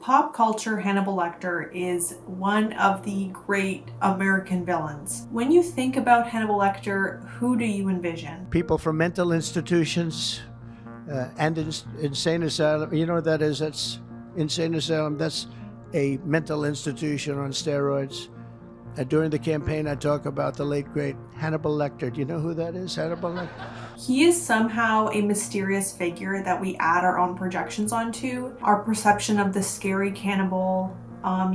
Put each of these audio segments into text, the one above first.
pop culture, Hannibal Lecter is one of the great American villains. When you think about Hannibal Lecter, who do you envision? People from mental institutions and insane asylum. You know what that is? That's insane asylum. That's a mental institution on steroids. During the campaign, I talk about the late, great Hannibal Lecter. Do you know who that is, Hannibal Lecter? He is somehow a mysterious figure that we add our own projections onto. Our perception of the scary cannibal,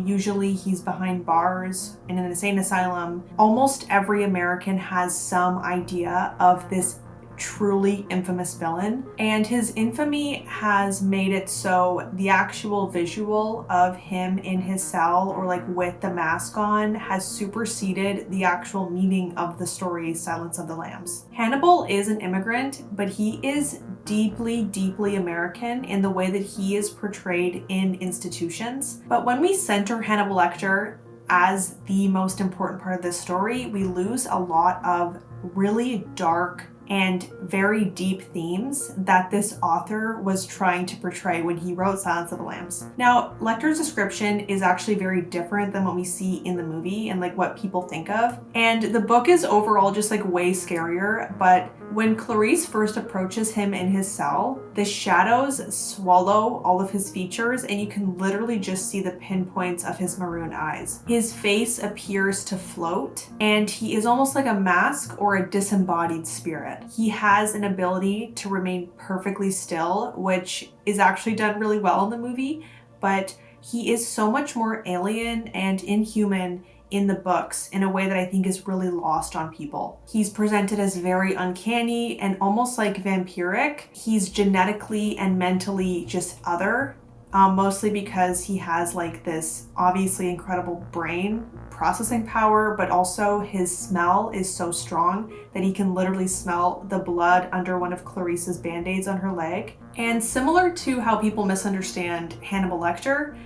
usually he's behind bars in an insane asylum. Almost every American has some idea of this truly infamous villain, and his infamy has made it so the actual visual of him in his cell or like with the mask on has superseded the actual meaning of the story Silence of the Lambs. Hannibal is an immigrant, but he is deeply, deeply American in the way that he is portrayed in institutions. But when we center Hannibal Lecter as the most important part of this story, we lose a lot of really dark and very deep themes that this author was trying to portray when he wrote Silence of the Lambs. Now, Lecter's description is actually very different than what we see in the movie and like what people think of. And the book is overall just like way scarier, but when Clarice first approaches him in his cell, the shadows swallow all of his features and you can literally just see the pinpoints of his maroon eyes. His face appears to float and he is almost like a mask or a disembodied spirit. He has an ability to remain perfectly still, which is actually done really well in the movie, but he is so much more alien and inhuman in the books in a way that I think is really lost on people. He's presented as very uncanny and almost like vampiric. He's genetically and mentally just other, mostly because he has like this obviously incredible brain processing power, but also his smell is so strong that he can literally smell the blood under one of Clarice's band-aids on her leg. And similar to how people misunderstand Hannibal Lecter,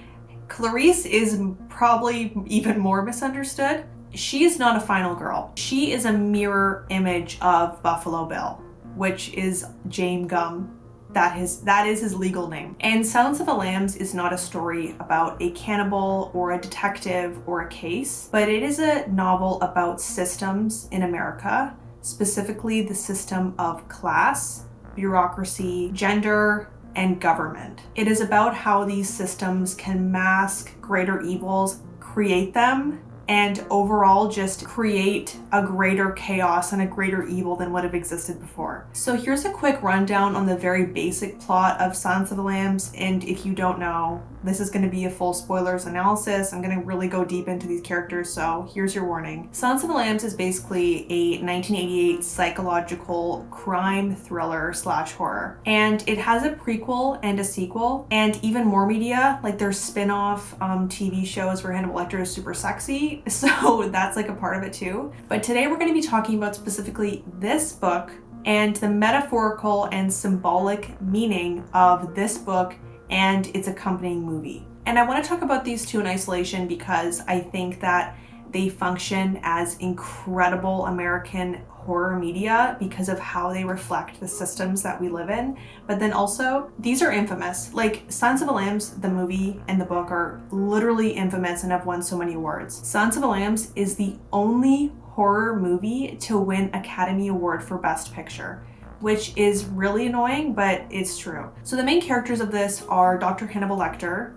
Clarice is probably even more misunderstood. She is not a final girl. She is a mirror image of Buffalo Bill, which is James Gum. That is his legal name. And Silence of the Lambs is not a story about a cannibal or a detective or a case, but it is a novel about systems in America, specifically the system of class, bureaucracy, gender, and government. It is about how these systems can mask greater evils, create them, and overall just create a greater chaos and a greater evil than would have existed before. So here's a quick rundown on the very basic plot of Silence of the Lambs, and if you don't know, this is going to be a full spoilers analysis. I'm going to really go deep into these characters, so here's your warning. Silence of the Lambs is basically a 1988 psychological crime thriller / horror, and it has a prequel and a sequel, and even more media, like there's spin-off TV shows where Hannibal Lecter is super sexy, so that's like a part of it too. But today we're going to be talking about specifically this book and the metaphorical and symbolic meaning of this book and its accompanying movie. And I want to talk about these two in isolation because I think that they function as incredible American horror media because of how they reflect the systems that we live in. But then also, these are infamous. Like Silence of the Lambs, the movie and the book are literally infamous and have won so many awards. Silence of the Lambs is the only horror movie to win Academy Award for Best Picture, which is really annoying, but it's true. So the main characters of this are Dr. Hannibal Lecter,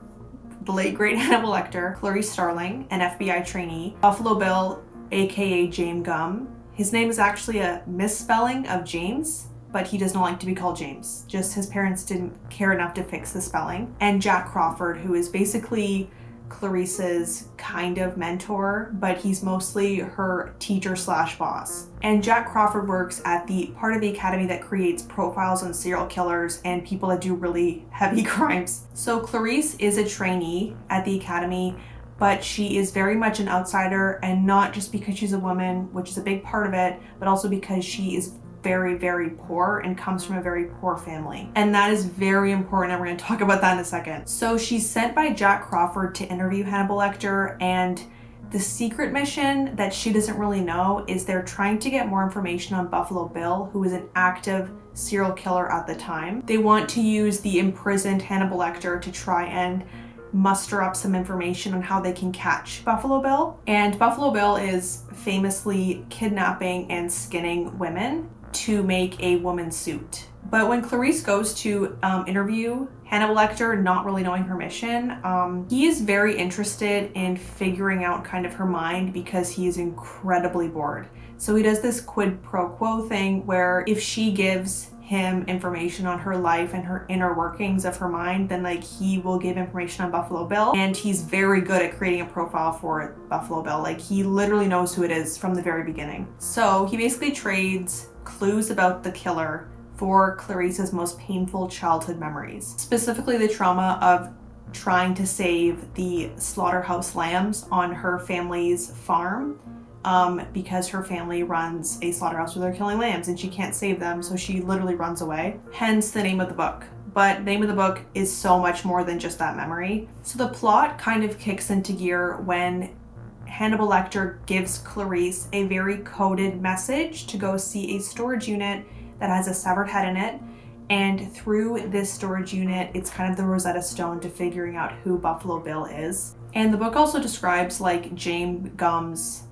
the late great Hannibal Lecter, Clarice Starling, an FBI trainee, Buffalo Bill, aka James Gum. His name is actually a misspelling of James, but he does not like to be called James. Just his parents didn't care enough to fix the spelling. And Jack Crawford, who is basically Clarice's kind of mentor, but he's mostly her teacher / boss. And Jack Crawford works at the part of the academy that creates profiles on serial killers and people that do really heavy crimes. So Clarice is a trainee at the academy, but she is very much an outsider, and not just because she's a woman, which is a big part of it, but also because she is very, very poor and comes from a very poor family. And that is very important, and we're going to talk about that in a second. So she's sent by Jack Crawford to interview Hannibal Lecter, and the secret mission that she doesn't really know is they're trying to get more information on Buffalo Bill, who is an active serial killer at the time. They want to use the imprisoned Hannibal Lecter to try and muster up some information on how they can catch Buffalo Bill. And Buffalo Bill is famously kidnapping and skinning women to make a woman's suit. But when Clarice goes to interview Hannibal Lecter, not really knowing her mission, he is very interested in figuring out kind of her mind because he is incredibly bored. So he does this quid pro quo thing where if she gives him information on her life and her inner workings of her mind, then like he will give information on Buffalo Bill. And he's very good at creating a profile for Buffalo Bill. Like he literally knows who it is from the very beginning. So he basically trades clues about the killer for Clarice's most painful childhood memories, specifically the trauma of trying to save the slaughterhouse lambs on her family's farm, because her family runs a slaughterhouse where they're killing lambs and she can't save them, so she literally runs away. Hence the name of the book. But the name of the book is so much more than just that memory. So the plot kind of kicks into gear when Hannibal Lecter gives Clarice a very coded message to go see a storage unit that has a severed head in it. And through this storage unit, it's kind of the Rosetta Stone to figuring out who Buffalo Bill is. And the book also describes like James Gumb's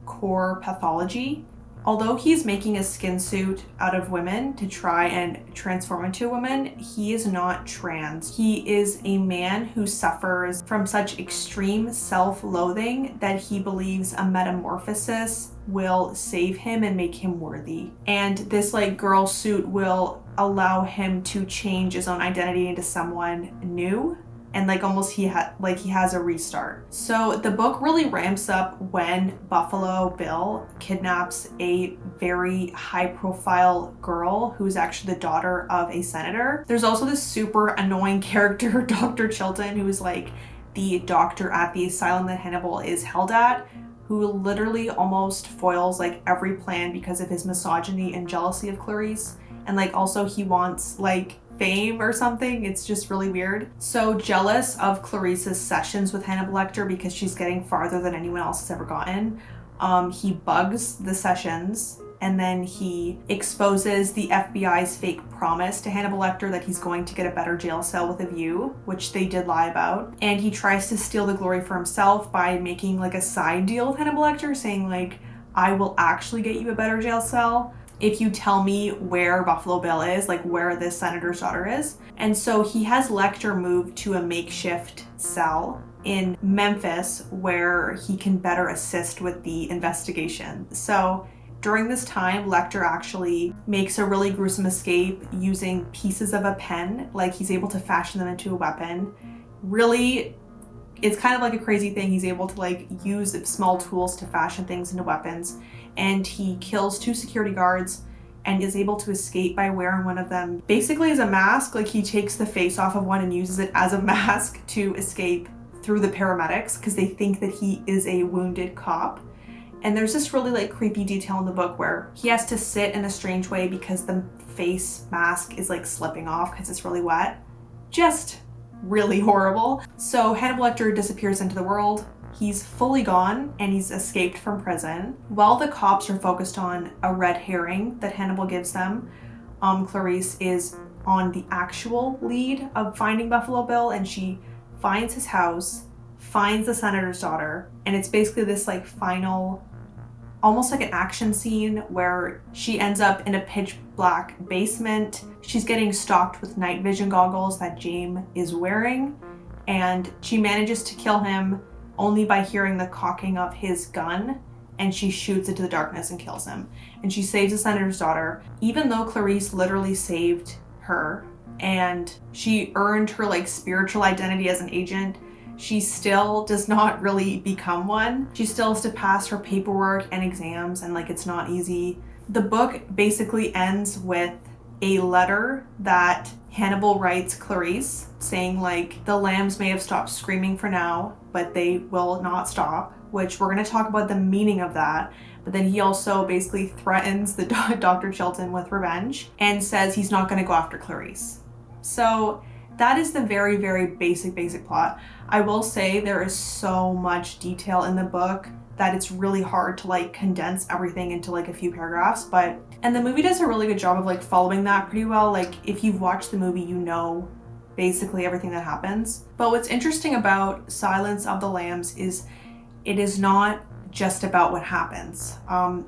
core pathology. Although he's making a skin suit out of women to try and transform into a woman, he is not trans. He is a man who suffers from such extreme self-loathing that he believes a metamorphosis will save him and make him worthy. And this like girl suit will allow him to change his own identity into someone new. And like almost he has a restart. So the book really ramps up when Buffalo Bill kidnaps a very high profile girl who's actually the daughter of a senator. There's also this super annoying character, Dr. Chilton, who is like the doctor at the asylum that Hannibal is held at, who literally almost foils like every plan because of his misogyny and jealousy of Clarice. And like also he wants like fame or something. It's just really weird. So jealous of Clarice's sessions with Hannibal Lecter because she's getting farther than anyone else has ever gotten, he bugs the sessions and then he exposes the FBI's fake promise to Hannibal Lecter that he's going to get a better jail cell with a view, which they did lie about. And he tries to steal the glory for himself by making like a side deal with Hannibal Lecter, saying like, I will actually get you a better jail cell if you tell me where Buffalo Bill is, like where this senator's daughter is. And so he has Lecter move to a makeshift cell in Memphis where he can better assist with the investigation. So during this time, Lecter actually makes a really gruesome escape using pieces of a pen, like he's able to fashion them into a weapon. Really, it's kind of like a crazy thing. He's able to like use small tools to fashion things into weapons. And he kills 2 security guards and is able to escape by wearing one of them basically as a mask. Like he takes the face off of one and uses it as a mask to escape through the paramedics because they think that he is a wounded cop. And there's this really like creepy detail in the book where he has to sit in a strange way because the face mask is like slipping off because it's really wet. Just really horrible. So Hannibal Lecter disappears into the world. He's fully gone and he's escaped from prison. While the cops are focused on a red herring that Hannibal gives them, Clarice is on the actual lead of finding Buffalo Bill, and she finds his house, finds the senator's daughter, and it's basically this like final, almost like an action scene where she ends up in a pitch black basement. She's getting stalked with night vision goggles that James is wearing, and she manages to kill him only by hearing the cocking of his gun, and she shoots into the darkness and kills him. And she saves the senator's daughter, even though Clarice literally saved her and she earned her like spiritual identity as an agent. She still does not really become one. She still has to pass her paperwork and exams, and like it's not easy. The book basically ends with a letter that Hannibal writes Clarice saying like, the lambs may have stopped screaming for now, but they will not stop, which we're going to talk about the meaning of that. But then he also basically threatens the Dr. Chilton with revenge and says he's not going to go after Clarice. So that is the very, very basic plot. I will say there is so much detail in the book that it's really hard to like condense everything into like a few paragraphs, and the movie does a really good job of like following that pretty well. Like if you've watched the movie, you know basically everything that happens. But what's interesting about Silence of the Lambs is it is not just about what happens.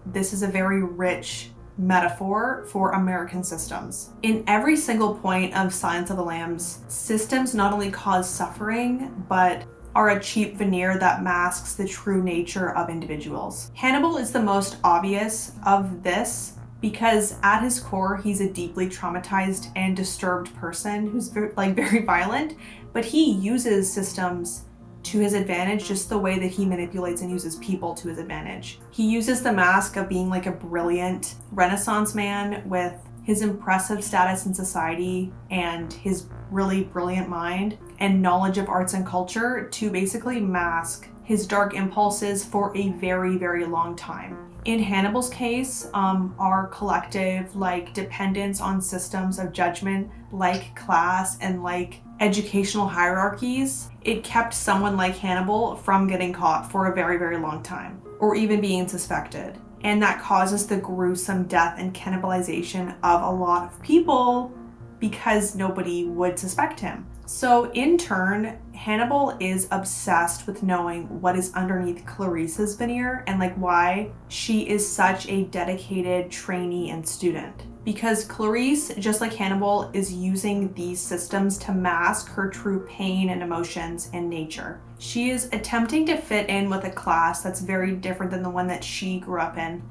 This is a very rich metaphor for American systems. In every single point of Silence of the Lambs, systems not only cause suffering, but are a cheap veneer that masks the true nature of individuals. Hannibal is the most obvious of this because at his core, he's a deeply traumatized and disturbed person who's very violent, but he uses systems to his advantage just the way that he manipulates and uses people to his advantage. He uses the mask of being like a brilliant Renaissance man with his impressive status in society and his really brilliant mind and knowledge of arts and culture to basically mask his dark impulses for a very, very long time. In Hannibal's case, our collective dependence on systems of judgment like class and like educational hierarchies, it kept someone like Hannibal from getting caught for a very, very long time, or even being suspected. And that causes the gruesome death and cannibalization of a lot of people because nobody would suspect him. So in turn, Hannibal is obsessed with knowing what is underneath Clarice's veneer and why she is such a dedicated trainee and student. Because Clarice, just like Hannibal, is using these systems to mask her true pain and emotions and nature. She is attempting to fit in with a class that's very different than the one that she grew up in.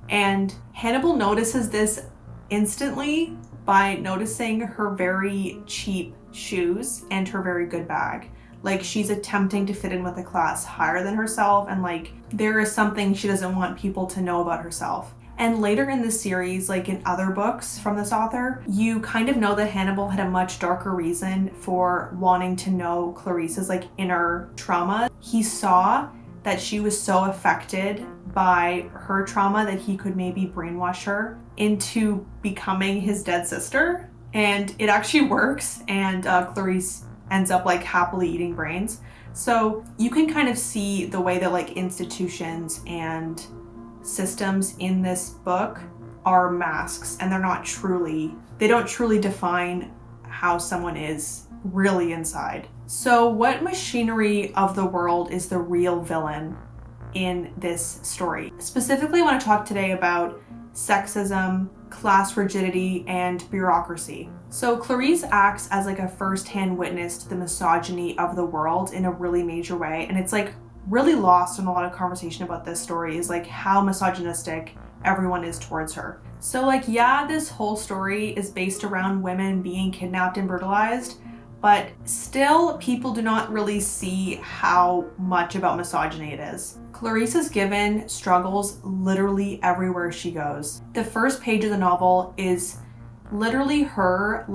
And Hannibal notices this instantly by noticing her very cheap shoes and her very good bag. She's attempting to fit in with a class higher than herself, and there is something she doesn't want people to know about herself. And later in the series, in other books from this author, you kind of know that Hannibal had a much darker reason for wanting to know Clarice's inner trauma. He saw that she was so affected by her trauma that he could maybe brainwash her into becoming his dead sister. And it actually works, and Clarice ends up happily eating brains. So you can kind of see the way that institutions and systems in this book are masks, and they don't truly define how someone is really inside. So what machinery of the world is the real villain in this story? Specifically, I want to talk today about sexism, class rigidity, and bureaucracy. So Clarice acts as a first-hand witness to the misogyny of the world in a really major way, and it's really lost in a lot of conversation about this story is how misogynistic everyone is towards her. So this whole story is based around women being kidnapped and brutalized, but still people do not really see how much about misogyny it is. Clarice is given struggles literally everywhere she goes. The first page of the novel is literally her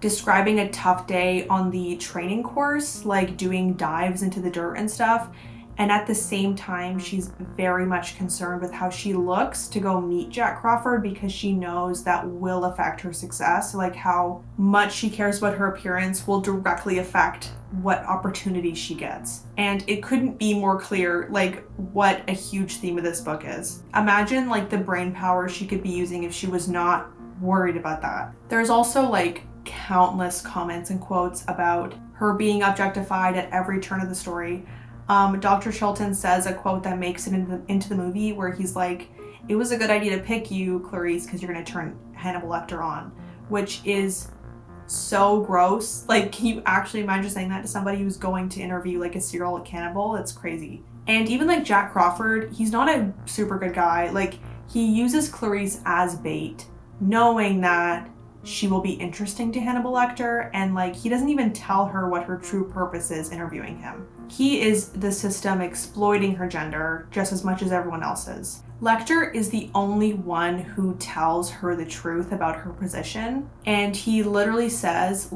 describing a tough day on the training course, doing dives into the dirt and stuff. And at the same time, she's very much concerned with how she looks to go meet Jack Crawford because she knows that will affect her success. How much she cares about her appearance will directly affect what opportunities she gets. And it couldn't be more clear, what a huge theme of this book is. Imagine the brain power she could be using if she was not worried about that. There's also countless comments and quotes about her being objectified at every turn of the story. Dr. Chilton says a quote that makes it into the movie where he's it was a good idea to pick you, Clarice, because you're going to turn Hannibal Lecter on, which is so gross. Can you actually imagine saying that to somebody who's going to interview a serial cannibal? It's crazy. And even Jack Crawford, he's not a super good guy. He uses Clarice as bait, knowing that she will be interesting to Hannibal Lecter, and he doesn't even tell her what her true purpose is interviewing him. He is the system exploiting her gender just as much as everyone else is. Lecter is the only one who tells her the truth about her position, and he literally says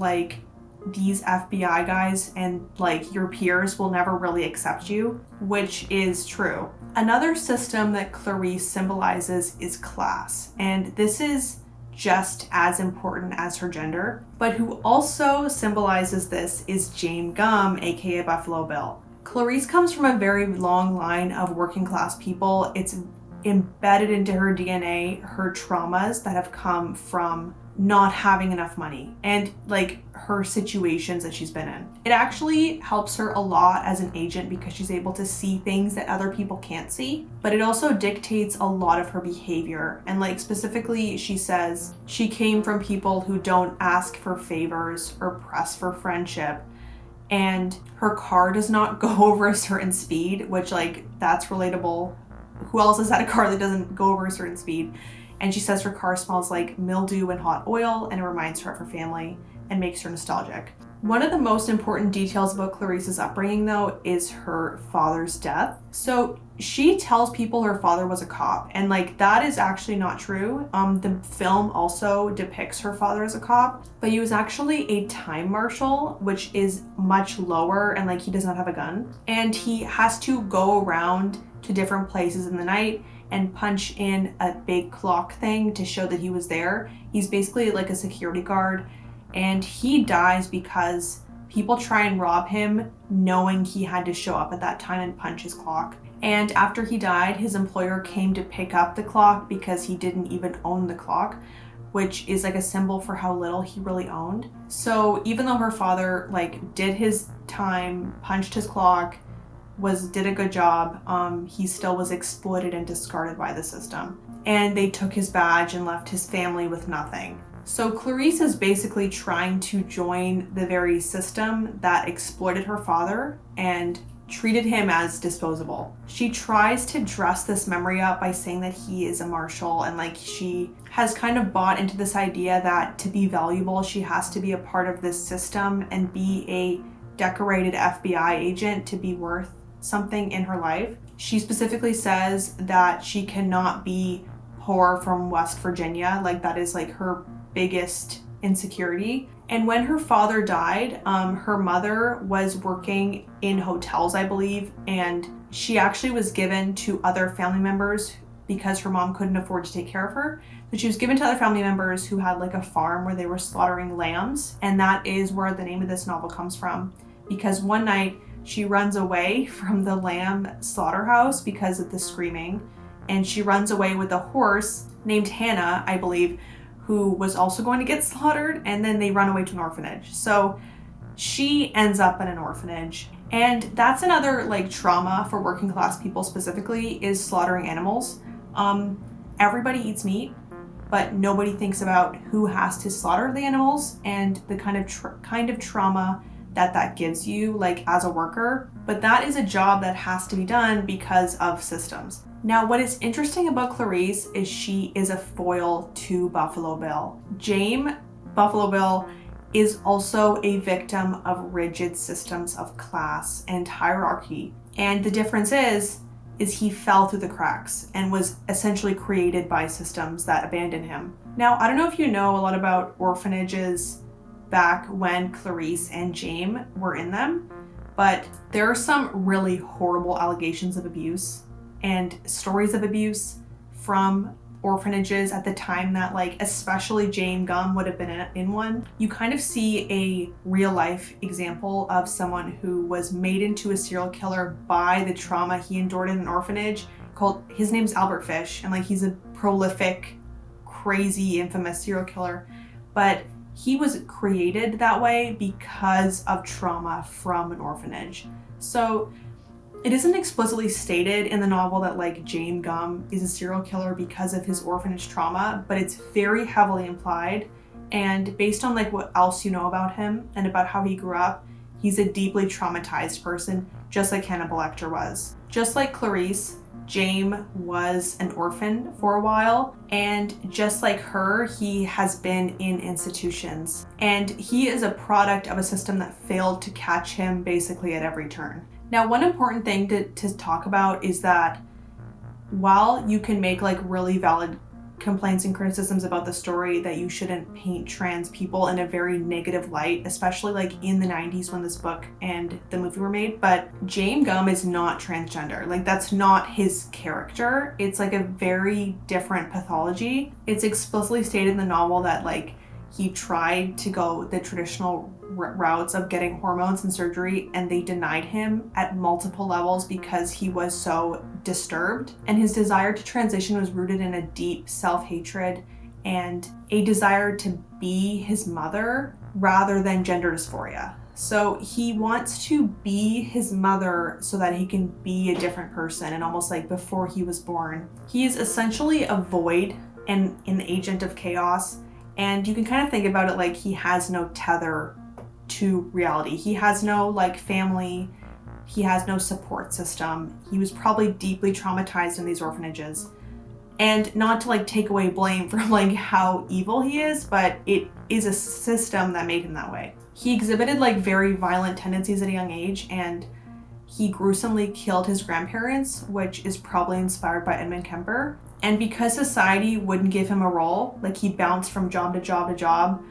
these FBI guys and your peers will never really accept you, which is true. Another system that Clarice symbolizes is class, and this is just as important as her gender, but who also symbolizes this is Jane Gum, aka Buffalo Bill. Clarice comes from a very long line of working class people. It's embedded into her DNA, her traumas that have come from not having enough money and like her situations that she's been in. It actually helps her a lot as an agent because she's able to see things that other people can't see, but it also dictates a lot of her behavior. And like specifically, she says she came from people who don't ask for favors or press for friendship, and her car does not go over a certain speed, which like that's relatable. Who else has had a car that doesn't go over a certain speed? And she says her car smells like mildew and hot oil, and it reminds her of her family and makes her nostalgic. One of the most important details about Clarice's upbringing, though, is her father's death. So she tells people her father was a cop, and like that is actually not true. The film also depicts her father as a cop, but he was actually a time marshal, which is much lower, and like he does not have a gun, and he has to go around to different places in the night and punch in a big clock thing to show that he was there. He's basically like a security guard, and he dies because people try and rob him knowing he had to show up at that time and punch his clock. And after he died, his employer came to pick up the clock because he didn't even own the clock, which is like a symbol for how little he really owned. So even though her father like did his time, punched his clock, did a good job, he still was exploited and discarded by the system. And they took his badge and left his family with nothing. So Clarice is basically trying to join the very system that exploited her father and treated him as disposable. She tries to dress this memory up by saying that he is a marshal, and like she has kind of bought into this idea that to be valuable, she has to be a part of this system and be a decorated FBI agent to be worth something in her life. She specifically says that she cannot be poor from West Virginia, like that is like her biggest insecurity. And when her father died, her mother was working in hotels, I believe, and she actually was given to other family members because her mom couldn't afford to take care of her. So she was given to other family members who had like a farm where they were slaughtering lambs, and that is where the name of this novel comes from, because one night she runs away from the lamb slaughterhouse because of the screaming, and she runs away with a horse named Hannah, I believe, who was also going to get slaughtered, and then they run away to an orphanage. So she ends up in an orphanage, and that's another like trauma for working class people specifically, is slaughtering animals. Everybody eats meat, but nobody thinks about who has to slaughter the animals and the kind of trauma that gives you like as a worker. But that is a job that has to be done because of systems. Now, what is interesting about Clarice is she is a foil to Buffalo Bill. James Buffalo Bill is also a victim of rigid systems of class and hierarchy. And the difference is he fell through the cracks and was essentially created by systems that abandoned him. Now, I don't know if you know a lot about orphanages back when Clarice and James were in them, but there are some really horrible allegations of abuse and stories of abuse from orphanages at the time that, like, especially Jane Gum would have been in one. You kind of see a real life example of someone who was made into a serial killer by the trauma he endured in an orphanage. His name's Albert Fish, and like he's a prolific, crazy, infamous serial killer, but he was created that way because of trauma from an orphanage. So it isn't explicitly stated in the novel that like James Gum is a serial killer because of his orphanage trauma, but it's very heavily implied. And based on like what else you know about him and about how he grew up, he's a deeply traumatized person, just like Hannibal Lecter was. Just like Clarice, James was an orphan for a while, and just like her, he has been in institutions. And he is a product of a system that failed to catch him basically at every turn. Now, one important thing to talk about is that while you can make like really valid complaints and criticisms about the story that you shouldn't paint trans people in a very negative light, especially like in the 90s when this book and the movie were made, but James Gum is not transgender. Like, that's not his character. It's like a very different pathology. It's explicitly stated in the novel that like he tried to go the traditional routes of getting hormones and surgery, and they denied him at multiple levels because he was so disturbed. And his desire to transition was rooted in a deep self-hatred and a desire to be his mother rather than gender dysphoria. So he wants to be his mother so that he can be a different person, and almost like before he was born. He is essentially a void and an agent of chaos, and you can kind of think about it like he has no tether to reality. He has no like family, he has no support system. He was probably deeply traumatized in these orphanages. And not to like take away blame from like how evil he is, but it is a system that made him that way. He exhibited like very violent tendencies at a young age, and he gruesomely killed his grandparents, which is probably inspired by Edmund Kemper. And because society wouldn't give him a role, like he bounced from job to job to job,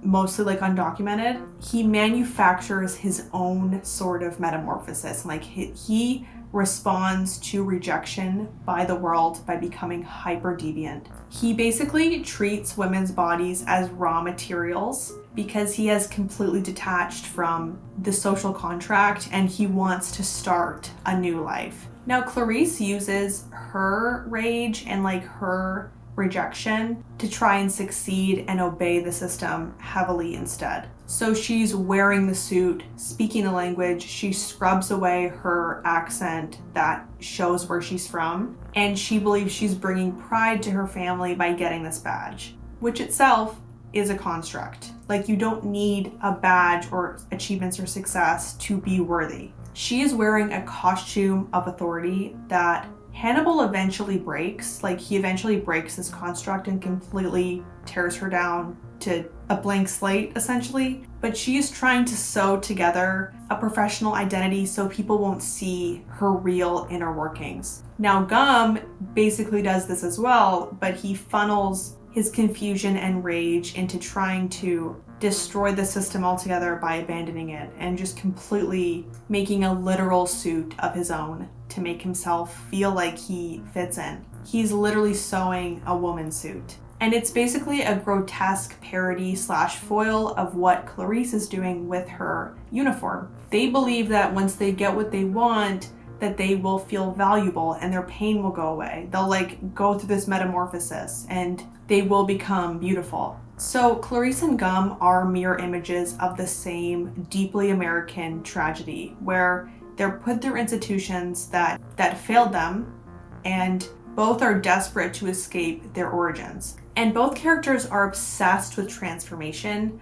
mostly like undocumented, he manufactures his own sort of metamorphosis. Like he responds to rejection by the world by becoming hyper deviant. He basically treats women's bodies as raw materials because he has completely detached from the social contract and he wants to start a new life. Now, Clarice uses her rage and like her rejection to try and succeed and obey the system heavily instead. So she's wearing the suit, speaking the language, she scrubs away her accent that shows where she's from, and she believes she's bringing pride to her family by getting this badge, which itself is a construct. Like, you don't need a badge or achievements or success to be worthy. She is wearing a costume of authority that Hannibal eventually breaks. Like, he eventually breaks this construct and completely tears her down to a blank slate, essentially. But she's trying to sew together a professional identity so people won't see her real inner workings. Now, Gum basically does this as well, but he funnels his confusion and rage into trying to destroy the system altogether by abandoning it and just completely making a literal suit of his own to make himself feel like he fits in. He's literally sewing a woman's suit. And it's basically a grotesque parody / foil of what Clarice is doing with her uniform. They believe that once they get what they want, that they will feel valuable and their pain will go away. They'll like go through this metamorphosis and they will become beautiful. So Clarice and Gum are mirror images of the same deeply American tragedy, where they're put through institutions that failed them, and both are desperate to escape their origins. And both characters are obsessed with transformation.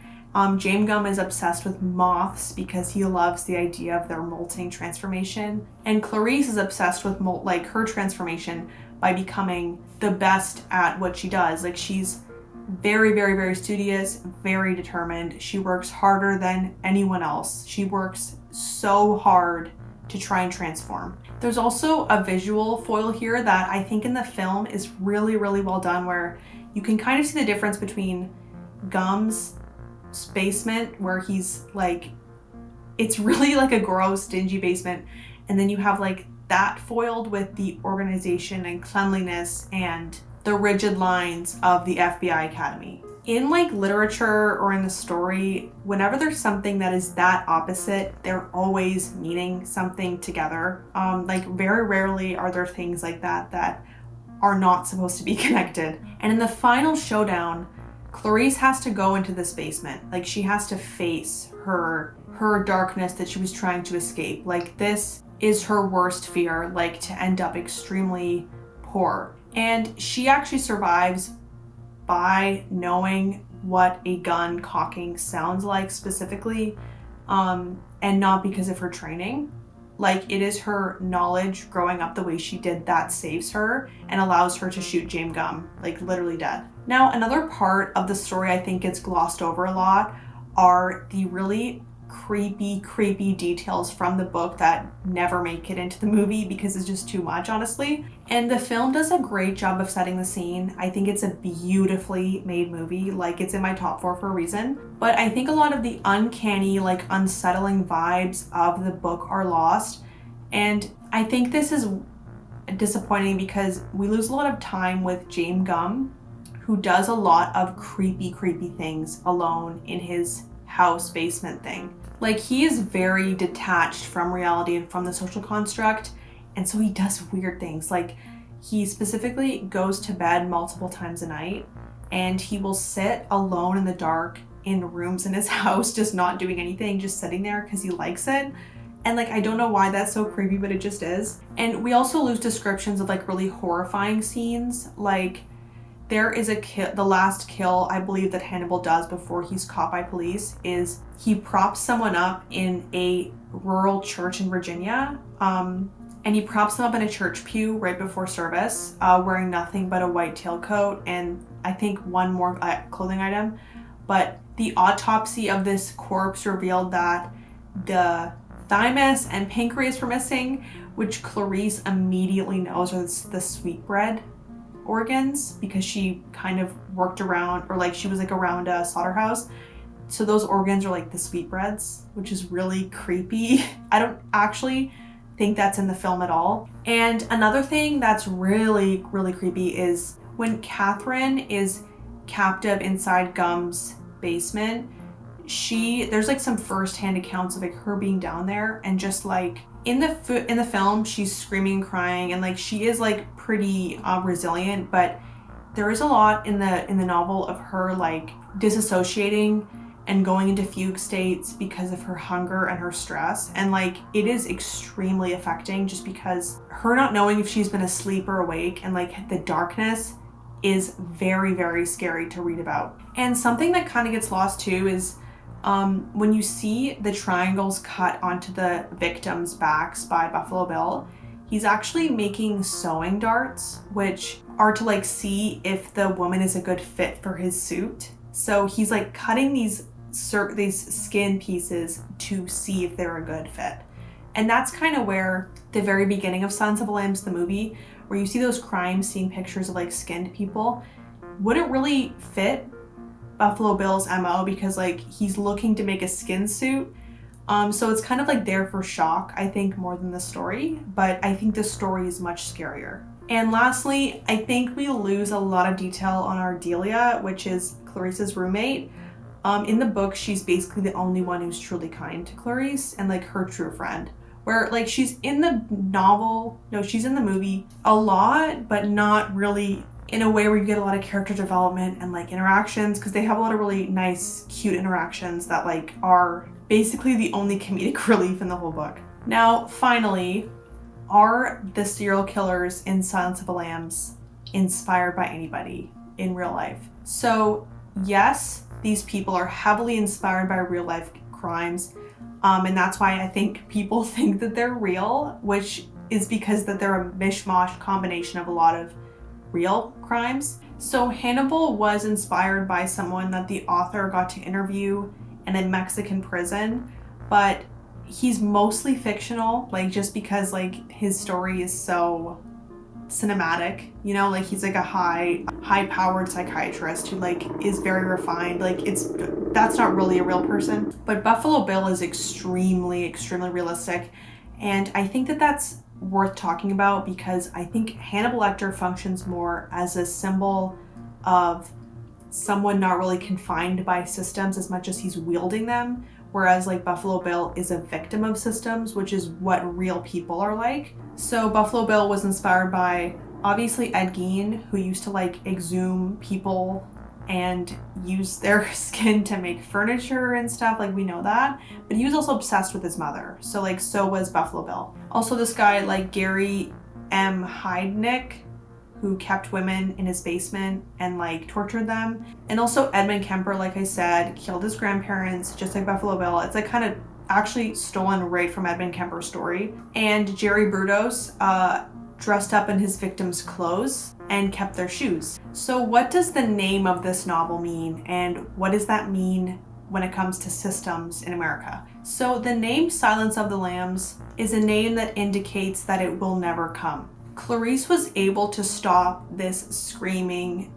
James Gum is obsessed with moths because he loves the idea of their molting transformation. And Clarice is obsessed with her transformation by becoming the best at what she does. Like, she's very, very, very studious, very determined. She works harder than anyone else. She works so hard to try and transform. There's also a visual foil here that I think in the film is really, really well done, where you can kind of see the difference between Gum's basement, where he's like, it's really like a gross, dingy basement, and then you have like that foiled with the organization and cleanliness and the rigid lines of the FBI Academy. In like literature or in the story, whenever there's something that is that opposite, they're always meaning something together. Like, very rarely are there things like that are not supposed to be connected. And in the final showdown, Clarice has to go into this basement. Like, she has to face her darkness that she was trying to escape. Like, this is her worst fear, like to end up extremely poor. And she actually survives by knowing what a gun cocking sounds like specifically, and not because of her training. Like, it is her knowledge growing up the way she did that saves her and allows her to shoot James Gum, like literally dead. Now, another part of the story I think gets glossed over a lot are the really creepy details from the book that never make it into the movie because it's just too much, honestly. And the film does a great job of setting the scene. I think it's a beautifully made movie. Like, it's in my top 4 for a reason. But I think a lot of the uncanny, like unsettling vibes of the book are lost. And I think this is disappointing because we lose a lot of time with James Gum, who does a lot of creepy things alone in his house basement thing. Like, he is very detached from reality and from the social construct, and so he does weird things. Like, He specifically goes to bed multiple times a night, and he will sit alone in the dark in rooms in his house, just not doing anything, just sitting there because he likes it. And like, I don't know why that's so creepy, but it just is. And we also lose descriptions of like really horrifying scenes. Like, there is a kill, the last kill I believe that Hannibal does before he's caught by police is he props someone up in a rural church in Virginia. And he props them up in a church pew right before service, wearing nothing but a white tailcoat and I think one more clothing item. But the autopsy of this corpse revealed that the thymus and pancreas were missing, which Clarice immediately knows are the sweetbread organs because she kind of worked around, or like she was like around a slaughterhouse. So those organs are like the sweetbreads, which is really creepy. I don't actually think that's in the film at all. And another thing that's really, really creepy is when Catherine is captive inside Gum's basement, there's like some first-hand accounts of like her being down there, and just like in the film she's screaming and crying, and like she is like pretty resilient, but there is a lot in the novel of her like disassociating and going into fugue states because of her hunger and her stress, and like it is extremely affecting just because her not knowing if she's been asleep or awake, and like the darkness is very, very scary to read about. And something that kind of gets lost too is when you see the triangles cut onto the victims' backs by Buffalo Bill, he's actually making sewing darts, which are to like see if the woman is a good fit for his suit. So he's like cutting these skin pieces to see if they're a good fit. And that's kind of where the very beginning of Silence of the Lambs, the movie, where you see those crime scene pictures of like skinned people, wouldn't really fit Buffalo Bill's MO because like he's looking to make a skin suit. So it's kind of like there for shock, I think, more than the story, but I think the story is much scarier. And lastly, I think we lose a lot of detail on Ardelia, which is Clarice's roommate. In the book, she's basically the only one who's truly kind to Clarice and like her true friend. Where like she's in the movie a lot, but not really in a way where you get a lot of character development and like interactions, because they have a lot of really nice, cute interactions that like are basically the only comedic relief in the whole book. Now, finally, are the serial killers in Silence of the Lambs inspired by anybody in real life? So yes, these people are heavily inspired by real life crimes. And that's why I think people think that they're real, which is because that they're a mishmash combination of a lot of real crimes. So Hannibal was inspired by someone that the author got to interview in a Mexican prison, but he's mostly fictional, like just because like his story is so cinematic, you know, like he's like a high powered psychiatrist who like is very refined, like that's not really a real person. But Buffalo Bill is extremely realistic, and I think that that's worth talking about because I think Hannibal Lecter functions more as a symbol of someone not really confined by systems as much as he's wielding them, whereas like Buffalo Bill is a victim of systems, which is what real people are like. So Buffalo Bill was inspired by obviously Ed Gein, who used to like exhume people and use their skin to make furniture and stuff, like we know that, but he was also obsessed with his mother, so like so was Buffalo Bill. Also this guy like Gary M. Heidnik, who kept women in his basement and like tortured them. And also Edmund Kemper, like I said, killed his grandparents just like Buffalo Bill. It's like kind of actually stolen right from Edmund Kemper's story. And Jerry Brudos dressed up in his victims' clothes and kept their shoes. So what does the name of this novel mean, and what does that mean when it comes to systems in America? So the name Silence of the Lambs is a name that indicates that it will never come. Clarice was able to stop this screaming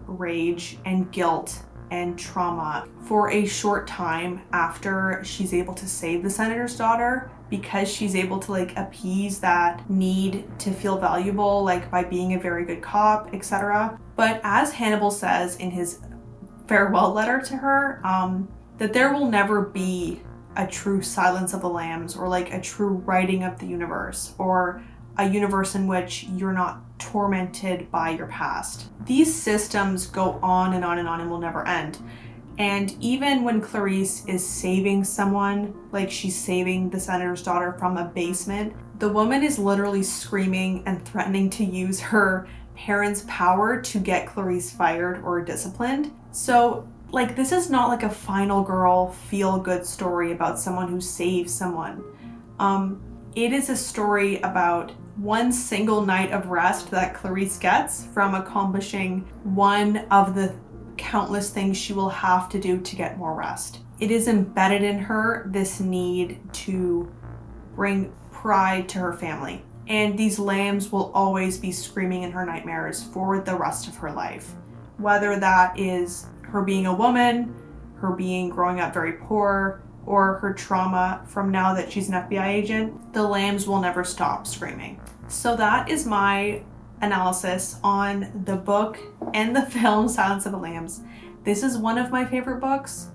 rage and guilt and trauma for a short time after she's able to save the senator's daughter, because she's able to like appease that need to feel valuable, like by being a very good cop, etc. But as Hannibal says in his farewell letter to her, that there will never be a true Silence of the Lambs, or like a true writing of the universe, or a universe in which you're not tormented by your past. These systems go on and on and on and will never end. And even when Clarice is saving someone, like she's saving the senator's daughter from a basement, the woman is literally screaming and threatening to use her parents' power to get Clarice fired or disciplined. So like, this is not like a final girl feel-good story about someone who saves someone. It is a story about one single night of rest that Clarice gets from accomplishing one of the countless things she will have to do to get more rest. It is embedded in her, this need to bring pride to her family. And these lambs will always be screaming in her nightmares for the rest of her life. Whether that is her being a woman, her being growing up very poor, or her trauma from now that she's an FBI agent, the lambs will never stop screaming. So that is my analysis on the book and the film Silence of the Lambs. This is one of my favorite books.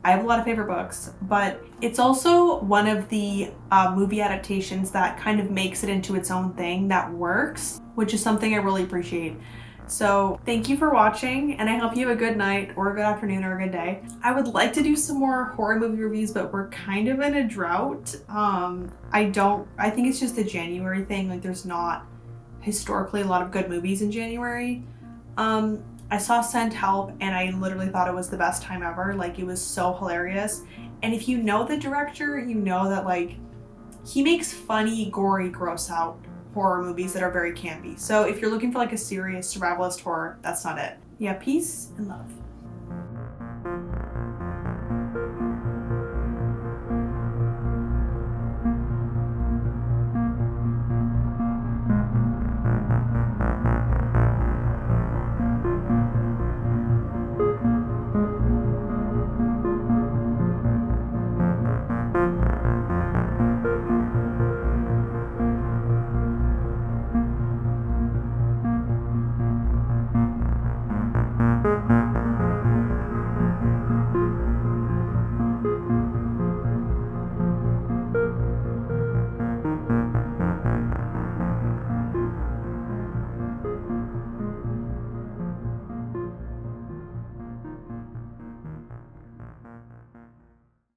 I have a lot of favorite books, but it's also one of the movie adaptations that kind of makes it into its own thing that works, which is something I really appreciate. So thank you for watching, and I hope you have a good night or a good afternoon or a good day. I would like to do some more horror movie reviews, but we're kind of in a drought. I think it's just a January thing. Like, there's not historically a lot of good movies in January. I saw Send Help and I literally thought it was the best time ever. Like, it was so hilarious. And if you know the director, you know that like he makes funny, gory, gross out horror movies that are very campy. So if you're looking for like a serious survivalist horror, that's not it. Yeah, peace and love.